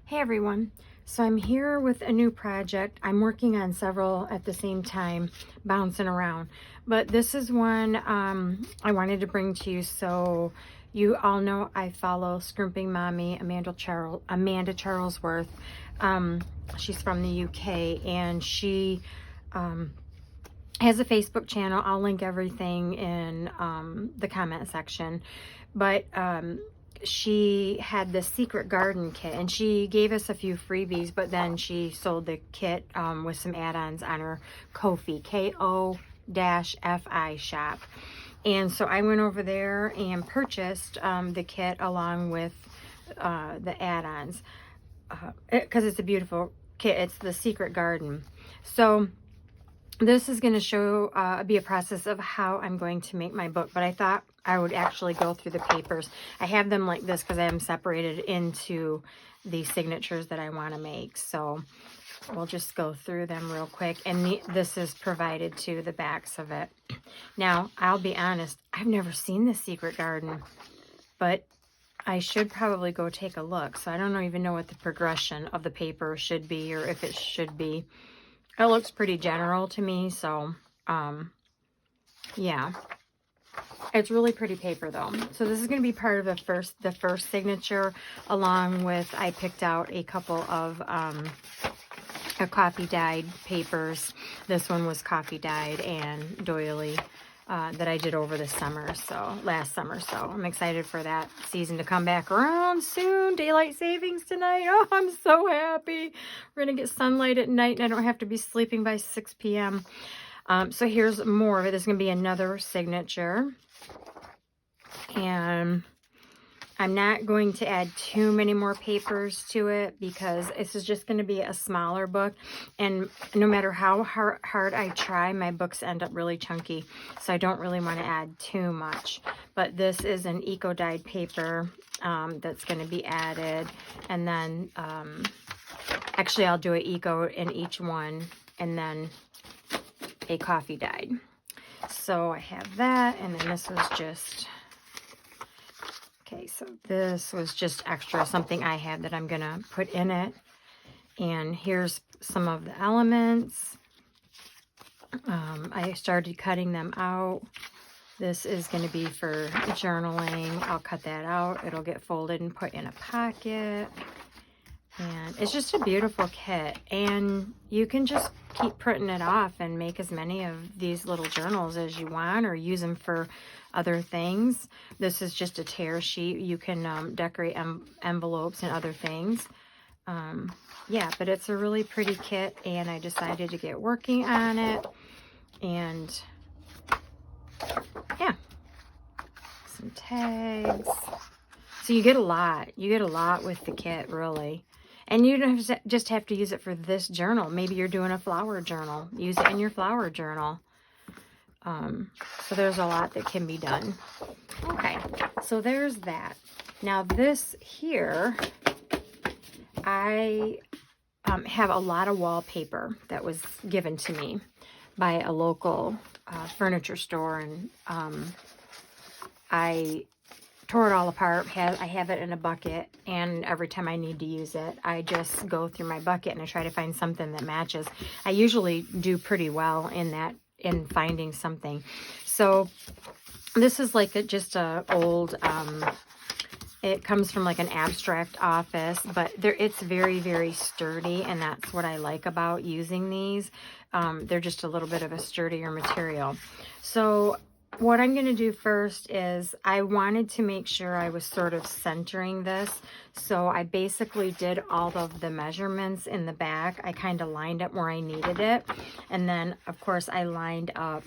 Hey everyone, so I'm here with a new project. I'm working on several at the same time, bouncing around, but this is one I wanted to bring to you. So you all know I follow Scrimping Mommy, Amanda Charlesworth. She's from the UK, and she has a Facebook channel. I'll link everything in the comment section, but she had the Secret Garden kit, and she gave us a few freebies, but then she sold the kit with some add-ons on her Ko-fi, Ko-fi shop. And so I went over there and purchased the kit along with the add-ons because it's a beautiful kit. It's the Secret Garden. So this is going to show be a process of how I'm going to make my book, but I thought I would actually go through the papers. I have them like this because I am separated into the signatures that I want to make. So we'll just go through them real quick, and this is provided to the backs of it. Now, I'll be honest, I've never seen the Secret Garden, but I should probably go take a look. So I don't even know what the progression of the paper should be, or if it should be. It looks pretty general to me, so yeah. It's really pretty paper though. So this is going to be part of the first signature, along with, I picked out a couple of coffee dyed papers. This one was coffee dyed and doily that I did over the summer, so last summer. So I'm excited for that season to come back around soon. Daylight savings tonight. Oh, I'm so happy. We're gonna get sunlight at night, and I don't have to be sleeping by 6 p.m. So here's more of it. There's gonna be another signature, and I'm not going to add too many more papers to it because this is just going to be a smaller book, and no matter how hard I try, my books end up really chunky, so I don't really want to add too much. But this is an eco dyed paper that's going to be added, and then actually I'll do an eco in each one, and then a coffee dyed. So I have that, and then this was just... Okay, so this was just extra, something I had that I'm going to put in it. And here's some of the elements. I started cutting them out. This is going to be for journaling. I'll cut that out. It'll get folded and put in a pocket. And it's just a beautiful kit. And you can just keep printing it off and make as many of these little journals as you want, or use them for other things. This is just a tear sheet. You can decorate envelopes and other things. Yeah, but it's a really pretty kit, and I decided to get working on it. And yeah, some tags. So you get a lot. You get a lot with the kit, really. And you don't just have to use it for this journal. Maybe you're doing a flower journal. Use it in your flower journal. So there's a lot that can be done. Okay, so there's that. Now this here, I have a lot of wallpaper that was given to me by a local furniture store, and I tore it all apart. I have it in a bucket, and every time I need to use it, I just go through my bucket and I try to find something that matches. I usually do pretty well in finding something. So this is like just a old, it comes from like an abstract office, but it's very, very sturdy, and that's what I like about using these. They're just a little bit of a sturdier material. So what I'm going to do first is I wanted to make sure I was sort of centering this. So I basically did all of the measurements in the back. I kind of lined up where I needed it. And then, of course, I lined up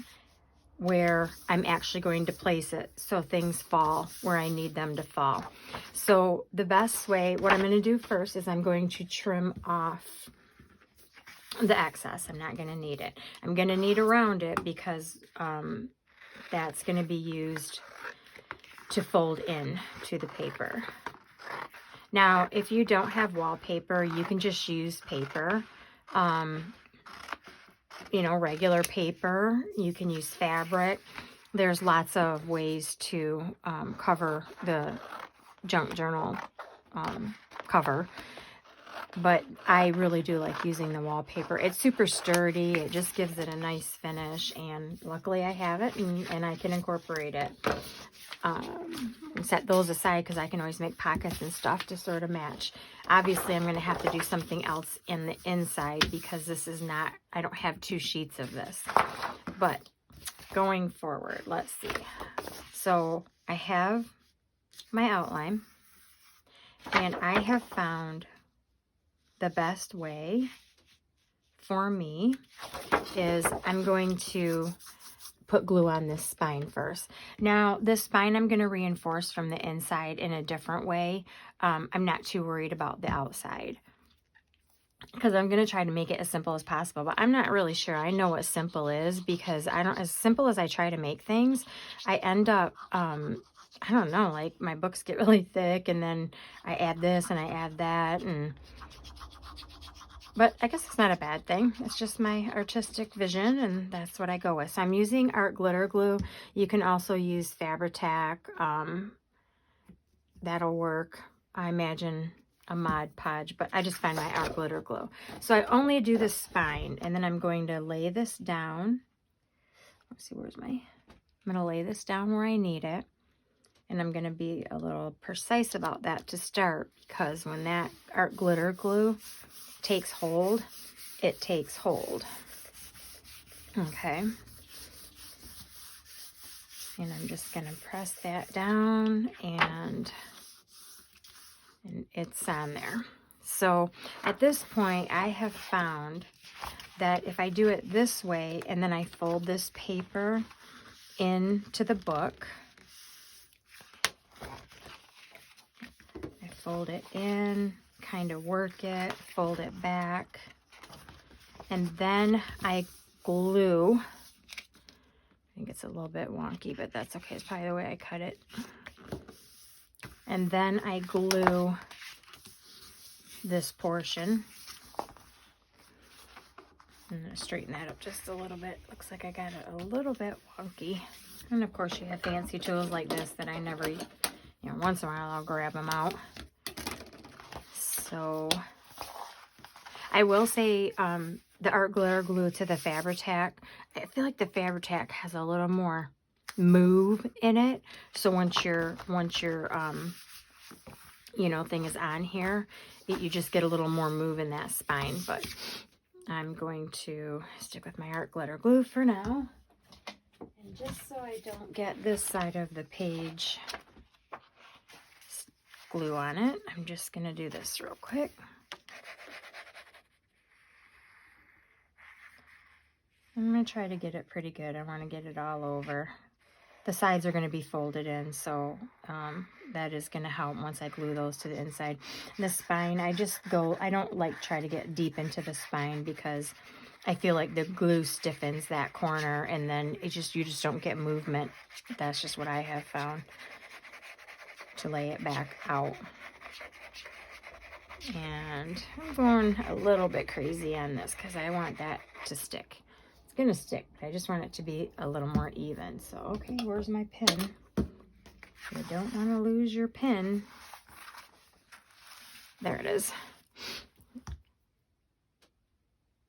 where I'm actually going to place it, so things fall where I need them to fall. So the best way, what I'm going to do first is I'm going to trim off the excess. I'm not going to need it. I'm going to need around it because that's going to be used to fold in to the paper. Now, if you don't have wallpaper, you can just use paper. You know, regular paper. You can use fabric. There's lots of ways to cover the junk journal cover. but I really do like using the wallpaper. It's super sturdy. It just gives it a nice finish, and luckily I have it, and I can incorporate it. And set those aside because I can always make pockets and stuff to sort of match. Obviously, I'm going to have to do something else in the inside because this is not, I don't have 2 sheets of this. But going forward, let's see. So I have my outline, and I have found the best way for me is I'm going to put glue on this spine first. Now, this spine I'm going to reinforce from the inside in a different way. I'm not too worried about the outside because I'm going to try to make it as simple as possible, but I'm not really sure I know what simple is, because as simple as I try to make things, I end up, I don't know, like my books get really thick, and then I add this and I add that, but I guess it's not a bad thing. It's just my artistic vision, and that's what I go with. So I'm using art glitter glue. You can also use Fabri-Tac. That'll work. I imagine a Mod Podge, but I just find my art glitter glue. So I only do the spine, and then I'm going to lay this down. Let's see, I'm going to lay this down where I need it. And I'm going to be a little precise about that to start, because when that art glitter glue takes hold, it takes hold. Okay. And I'm just going to press that down, and it's on there. So at this point, I have found that if I do it this way, and then I fold this paper into the book, I fold it in, kind of work it, fold it back, and then I glue. I think it's a little bit wonky, but that's okay. It's probably the way I cut it. And then I glue this portion. I'm going to straighten that up just a little bit. Looks like I got it a little bit wonky. And of course you have fancy tools like this that I never, once in a while I'll grab them out. So I will say the art glitter glue to the Fabri-Tac, I feel like the Fabri-Tac has a little more move in it. So once your thing is on here, you just get a little more move in that spine. But I'm going to stick with my art glitter glue for now. And just so I don't get this side of the page glue on it, I'm just going to do this real quick. I'm going to try to get it pretty good. I want to get it all over. The sides are going to be folded in, so that is going to help once I glue those to the inside. And the spine, I don't like try to get deep into the spine, because I feel like the glue stiffens that corner, and then you just don't get movement. That's just what I have found, to lay it back out. And I'm going a little bit crazy on this because I want that to stick. It's going to stick. I just want it to be a little more even. So, okay, where's my pin? You don't want to lose your pin. There it is.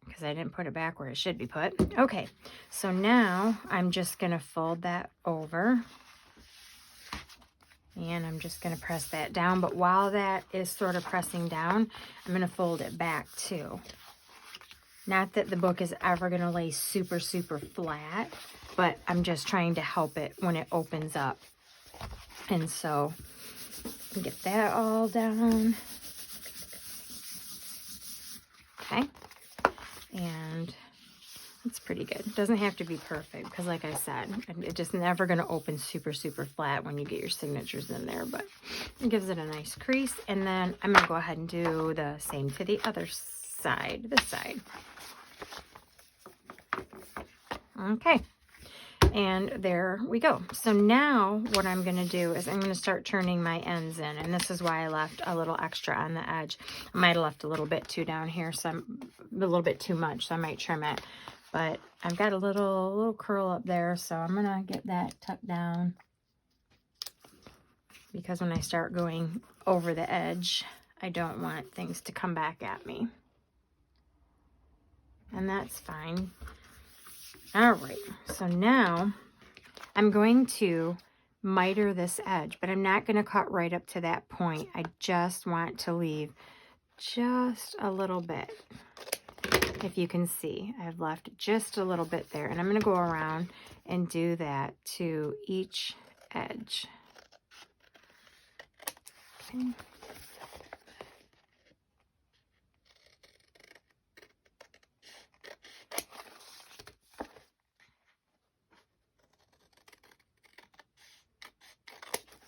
Because I didn't put it back where it should be put. Okay, so now I'm just going to fold that over. And I'm just going to press that down. But while that is sort of pressing down, I'm going to fold it back too. Not that the book is ever going to lay super, super flat, but I'm just trying to help it when it opens up. And so, get that all down. Okay. And it's pretty good. It doesn't have to be perfect, because like I said, it's just never going to open super, super flat when you get your signatures in there, but it gives it a nice crease. And then I'm going to go ahead and do the same to the other side, this side. Okay. And there we go. So now what I'm going to do is I'm going to start turning my ends in. And this is why I left a little extra on the edge. I might have left a little bit too down here, so a little bit too much, so I might trim it. But I've got a little curl up there, so I'm going to get that tucked down. Because when I start going over the edge, I don't want things to come back at me. And that's fine. All right, so now I'm going to miter this edge, but I'm not going to cut right up to that point. I just want to leave just a little bit. If you can see, I've left just a little bit there, and I'm going to go around and do that to each edge. Okay.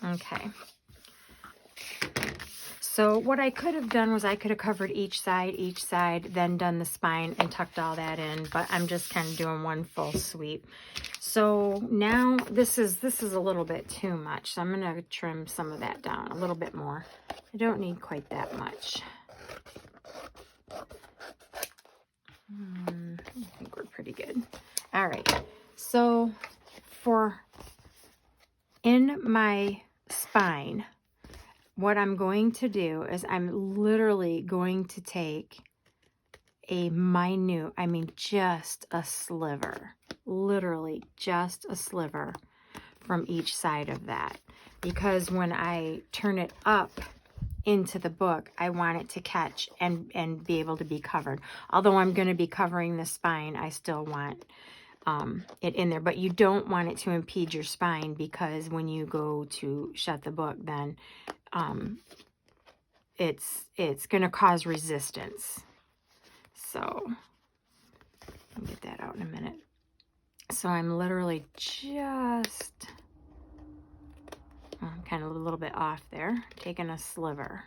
Okay. So what I could have done was I could have covered each side, then done the spine and tucked all that in, but I'm just kind of doing one full sweep. So now this is a little bit too much, so I'm going to trim some of that down a little bit more. I don't need quite that much. I think we're pretty good. All right, so in my spine, what I'm going to do is I'm literally going to take a minute, I mean just a sliver, literally just a sliver from each side of that. Because when I turn it up into the book, I want it to catch and be able to be covered. Although I'm going to be covering the spine, I still want it in there. But you don't want it to impede your spine, because when you go to shut the book, then it's going to cause resistance. So I'll get that out in a minute. So I'm literally just kind of a little bit off there, taking a sliver.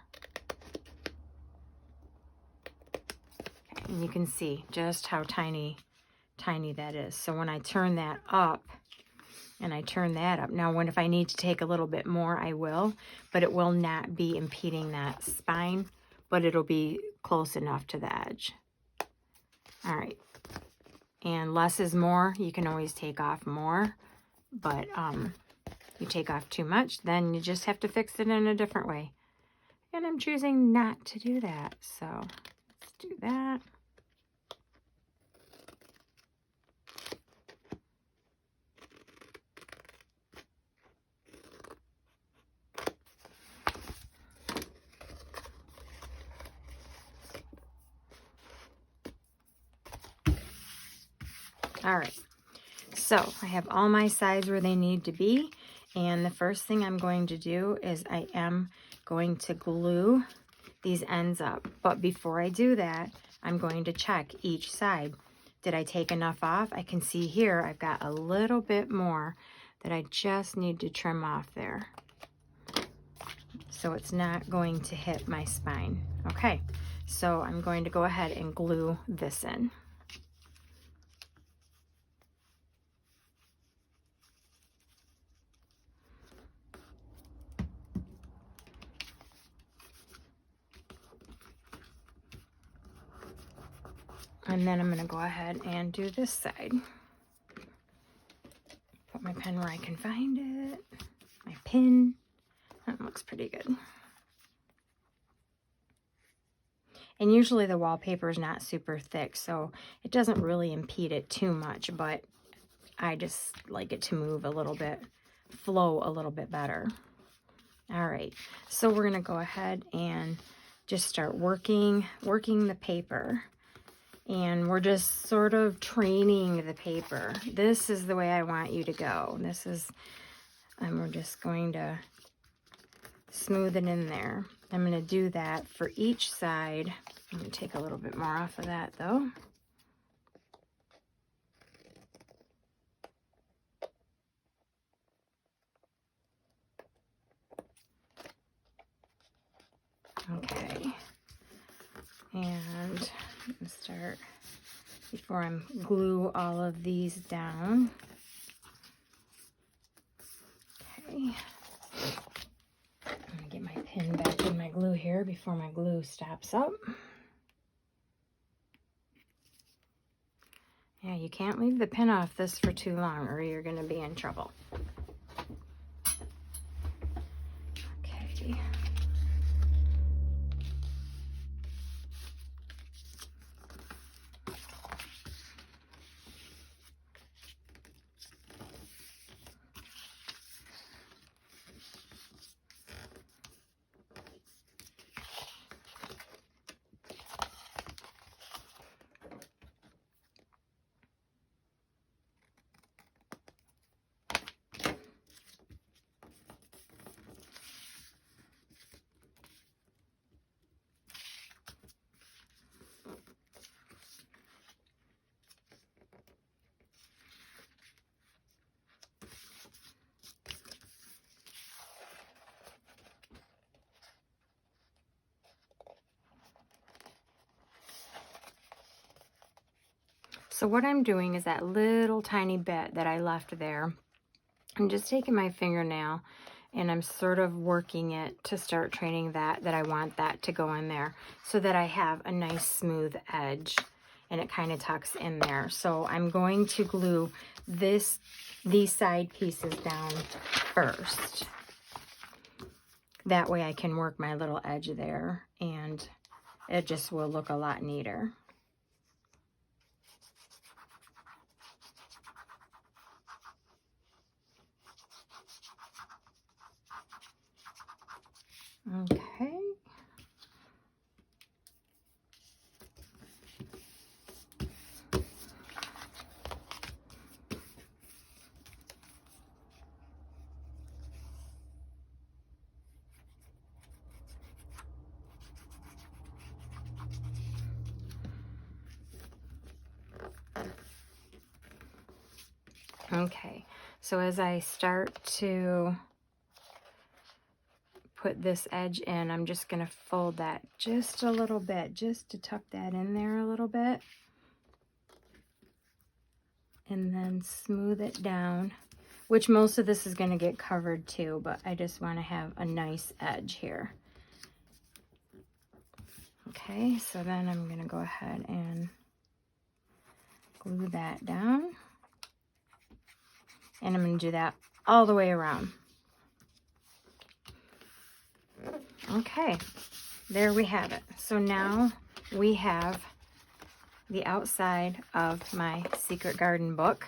Okay, and you can see just how tiny that is. So when I turn that up, and I turn that up. Now, if I need to take a little bit more, I will, but it will not be impeding that spine, but it'll be close enough to the edge. All right. And less is more. You can always take off more, but you take off too much, then you just have to fix it in a different way. And I'm choosing not to do that. So let's do that. All right, so I have all my sides where they need to be, and the first thing I'm going to do is I am going to glue these ends up. But before I do that, I'm going to check each side. Did I take enough off? I can see here I've got a little bit more that I just need to trim off there, so it's not going to hit my spine. Okay, so I'm going to go ahead and glue this in. And then I'm going to go ahead and do this side. Put my pen where I can find it. My pin. That looks pretty good. And usually the wallpaper is not super thick, so it doesn't really impede it too much, but I just like it to move a little bit, flow a little bit better. All right, so we're going to go ahead and just start working the paper. And we're just sort of training the paper. This is the way I want you to go. This is, and we're just going to smooth it in there. I'm going to do that for each side. I'm going to take a little bit more off of that though. Okay. And I'm going to start before I glue all of these down. Okay. I'm going to get my pin back in my glue here before my glue stops up. Yeah, you can't leave the pin off this for too long or you're going to be in trouble. Okay. So what I'm doing is that little tiny bit that I left there, I'm just taking my fingernail and I'm sort of working it to start training that I want that to go in there so that I have a nice smooth edge and it kind of tucks in there. So I'm going to glue these side pieces down first. That way I can work my little edge there and it just will look a lot neater. Okay. Okay, so as I start to put this edge in, I'm just going to fold that just a little bit, just to tuck that in there a little bit. And then smooth it down, which most of this is going to get covered too, but I just want to have a nice edge here. Okay, so then I'm going to go ahead and glue that down. And I'm going to do that all the way around. Okay, there we have it. So now we have the outside of my Secret Garden book.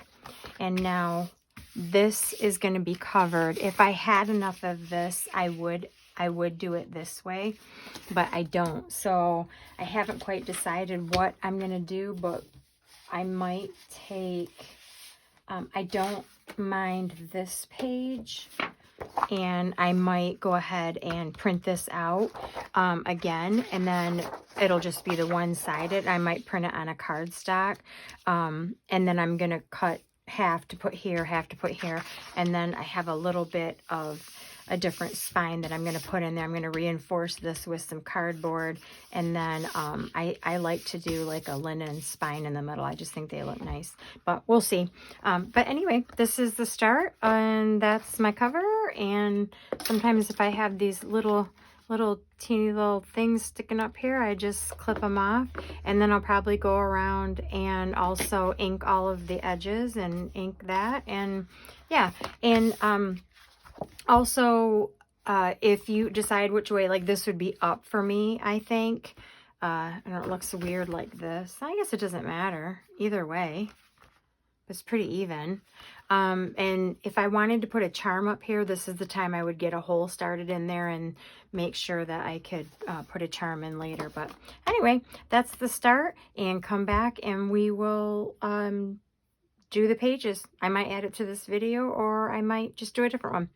And now this is going to be covered. If I had enough of this, I would do it this way, but I don't. So I haven't quite decided what I'm going to do, but I might take, I don't mind this page, and I might go ahead and print this out again, and then it'll just be the one-sided. I might print it on a cardstock, and then I'm going to cut half to put here, half to put here, and then I have a little bit of a different spine that I'm going to put in there. I'm going to reinforce this with some cardboard, and then I like to do like a linen spine in the middle. I just think they look nice, but we'll see. But anyway, this is the start, and that's my cover. And sometimes if I have these little teeny little things sticking up here, I just clip them off, and then I'll probably go around and also ink all of the edges and ink that. And yeah, and also, if you decide which way, like this would be up for me, I think. And it looks weird like this. I guess it doesn't matter either way. It's pretty even. And if I wanted to put a charm up here, this is the time I would get a hole started in there and make sure that I could put a charm in later. But anyway, that's the start, and come back and we will do the pages. I might add it to this video, or I might just do a different one.